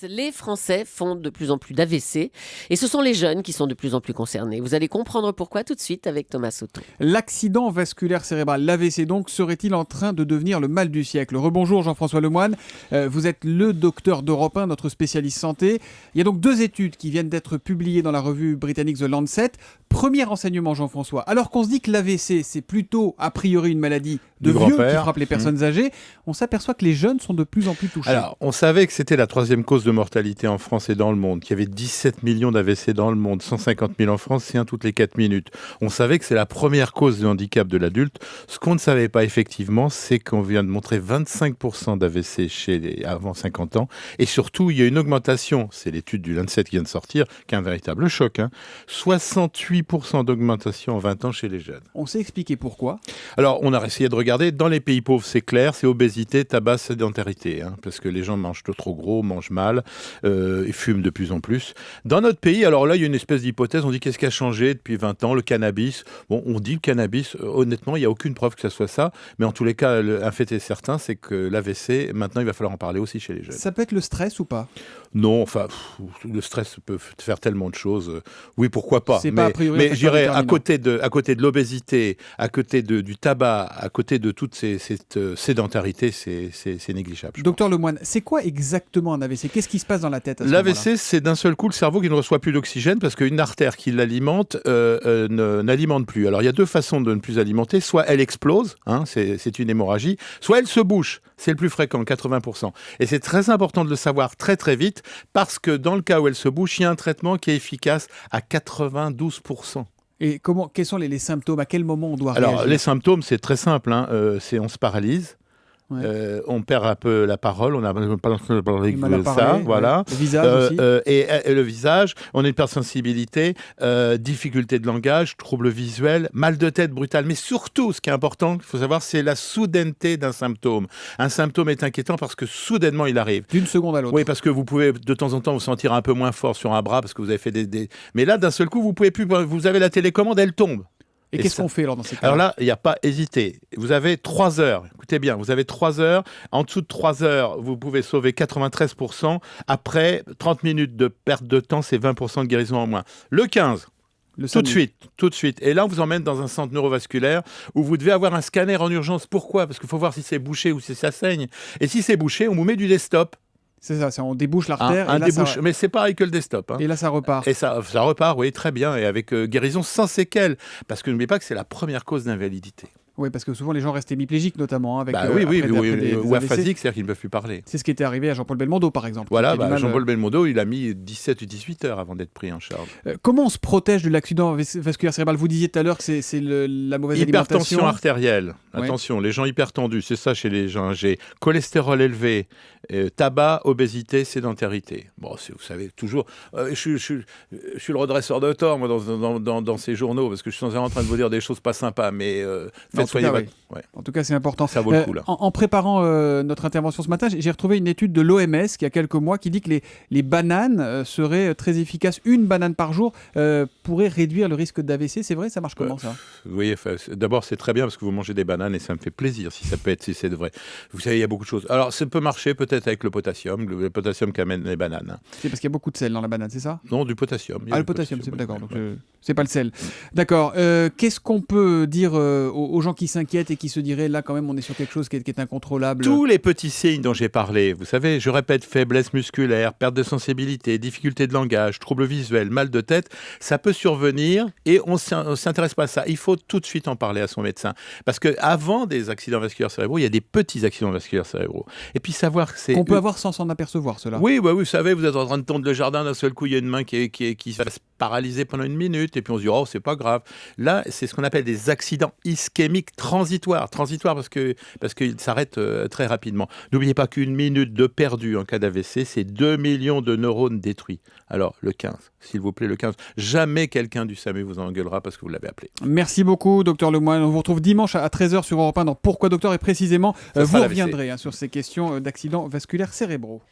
Les Français font de plus en plus d'AVC et ce sont les jeunes qui sont de plus en plus concernés. Vous allez comprendre pourquoi tout de suite avec Thomas Soto. L'accident vasculaire cérébral, l'AVC donc, serait-il en train de devenir le mal du siècle ? Rebonjour Jean-François Lemoine, vous êtes le docteur d'Europe 1, notre spécialiste santé. Il y a donc 2 études qui viennent d'être publiées dans la revue britannique The Lancet. Premier renseignement Jean-François, alors qu'on se dit que l'AVC c'est plutôt a priori une maladie de vieux qui frappe les personnes âgées, on s'aperçoit que les jeunes sont de plus en plus touchés. Alors, on savait que c'était la 3e cause de mortalité en France et dans le monde, qu'il y avait 17 millions d'AVC dans le monde, 150 000 en France, c'est un toutes les 4 minutes. On savait que c'est la première cause de handicap de l'adulte. Ce qu'on ne savait pas effectivement, c'est qu'on vient de montrer 25% d'AVC avant 50 ans. Et surtout, il y a une augmentation, c'est l'étude du Lancet qui vient de sortir, qui est un véritable choc, 68% d'augmentation en 20 ans chez les jeunes. On s'est expliqué pourquoi. Alors, on a essayé de regarder, dans les pays pauvres, c'est clair, c'est obésité, tabac, sédentarité, parce que les gens mangent trop gros, mangent mal, et fument de plus en plus. Dans notre pays, alors là, il y a une espèce d'hypothèse, on dit qu'est-ce qui a changé depuis 20 ans, le cannabis. Bon, on dit le cannabis, honnêtement, il n'y a aucune preuve que ça soit ça, mais en tous les cas, un fait est certain, c'est que l'AVC, maintenant, il va falloir en parler aussi chez les jeunes. Ça peut être le stress ou pas ? Non, enfin, le stress peut faire tellement de choses. Oui, pourquoi pas. C'est pas a priori. Mais je dirais, à côté de l'obésité, à côté du tabac, à côté de toute cette sédentarité, c'est négligeable. Docteur Lemoine, c'est quoi exactement un AVC ? Qu'est-ce qui se passe dans la tête à ce L'AVC, c'est d'un seul coup le cerveau qui ne reçoit plus d'oxygène parce qu'une artère qui l'alimente n'alimente plus. Alors, il y a 2 façons de ne plus alimenter. Soit elle explose, c'est une hémorragie, soit elle se bouche. C'est le plus fréquent, 80%. Et c'est très important de le savoir très très vite parce que dans le cas où elle se bouche, il y a un traitement qui est efficace à 92%. Et quels sont les symptômes ? À quel moment on doit réagir ? Alors, les symptômes, c'est très simple. On se paralyse. Ouais. On perd un peu la parole, on n'a pas parlé de ça, voilà. Le visage aussi. Et le visage, on a une hypersensibilité, difficulté de langage, troubles visuels, mal de tête brutal. Mais surtout, ce qui est important, il faut savoir, c'est la soudaineté d'un symptôme. Un symptôme est inquiétant parce que soudainement, il arrive. D'une seconde à l'autre. Oui, parce que vous pouvez de temps en temps vous sentir un peu moins fort sur un bras parce que vous avez fait Mais là, d'un seul coup, vous pouvez plus. Vous avez la télécommande, elle tombe. Et qu'est-ce qu'on fait alors dans ces cas-là ? Alors là, il n'y a pas hésité. Vous avez 3 heures. Écoutez bien, vous avez 3 heures. En dessous de 3 heures, vous pouvez sauver 93%. Après, 30 minutes de perte de temps, c'est 20% de guérison en moins. Le 15, tout de suite. Et là, on vous emmène dans un centre neurovasculaire où vous devez avoir un scanner en urgence. Pourquoi ? Parce qu'il faut voir si c'est bouché ou si ça saigne. Et si c'est bouché, on vous met du desktop. C'est ça, on débouche l'artère. Mais c'est pareil que le desktop. Et là, ça repart. Et ça repart, oui, très bien, et avec guérison sans séquelles. Parce que n'oubliez pas que c'est la première cause d'invalidité. Oui, parce que souvent les gens restent hémiplégiques notamment. Avec, ou aphasiques, c'est-à-dire qu'ils ne peuvent plus parler. C'est ce qui était arrivé à Jean-Paul Belmondo, par exemple. Voilà, Jean-Paul Belmondo, il a mis 17 ou 18 heures avant d'être pris en charge. Comment on se protège de l'accident vasculaire cérébral ? Vous disiez tout à l'heure que c'est la mauvaise alimentation. Hypertension artérielle. Attention, les gens hypertendus, c'est ça chez les gens âgés. Cholestérol élevé, tabac, obésité, sédentarité. Bon, vous savez, toujours... je suis le redresseur de tort, moi, dans ces journaux, parce que je suis en train de vous dire des choses pas sympas, mais... En tout cas, c'est important. Ça vaut le coup, là. En préparant notre intervention ce matin, j'ai retrouvé une étude de l'OMS qui a quelques mois qui dit que les bananes seraient très efficaces. Une banane par jour pourrait réduire le risque d'AVC. C'est vrai, ça marche comment ça ? Vous voyez, d'abord, c'est très bien parce que vous mangez des bananes et ça me fait plaisir si c'est vrai. Vous savez, il y a beaucoup de choses. Alors, ça peut marcher peut-être avec le potassium qu'amènent les bananes. C'est parce qu'il y a beaucoup de sel dans la banane, c'est ça ? Non, du potassium. Le potassium, c'est d'accord. Donc, c'est pas le sel. D'accord. Qu'est-ce qu'on peut dire aux gens qui s'inquiètent et qui se diraient là quand même on est sur quelque chose qui est incontrôlable? Tous les petits signes dont j'ai parlé, vous savez, je répète, faiblesse musculaire, perte de sensibilité, difficulté de langage, troubles visuels, mal de tête, ça peut survenir et on ne s'intéresse pas à ça. Il faut tout de suite en parler à son médecin. Parce qu'avant des accidents vasculaires cérébraux, il y a des petits accidents vasculaires cérébraux. Et puis savoir que c'est... Qu'on peut avoir sans s'en apercevoir, cela. Oui, vous savez, vous êtes en train de tondre le jardin, d'un seul coup, il y a une main qui va se paralyser pendant 1 minute et puis on se dit, oh, c'est pas grave. Là, c'est ce qu'on appelle des accidents ischémiques transitoires parce qu'ils s'arrêtent très rapidement. N'oubliez pas qu'1 minute de perdu en cas d'AVC, c'est 2 millions de neurones détruits. Alors, le 15, s'il vous plaît, le 15. Jamais quelqu'un du SAMU vous engueulera parce que vous l'avez appelé. Merci beaucoup, docteur Lemoine. On vous retrouve dimanche à 13h sur Europe 1 dans Pourquoi Docteur ? Et précisément, vous reviendrez sur ces questions d'accidents vasculaires cérébraux.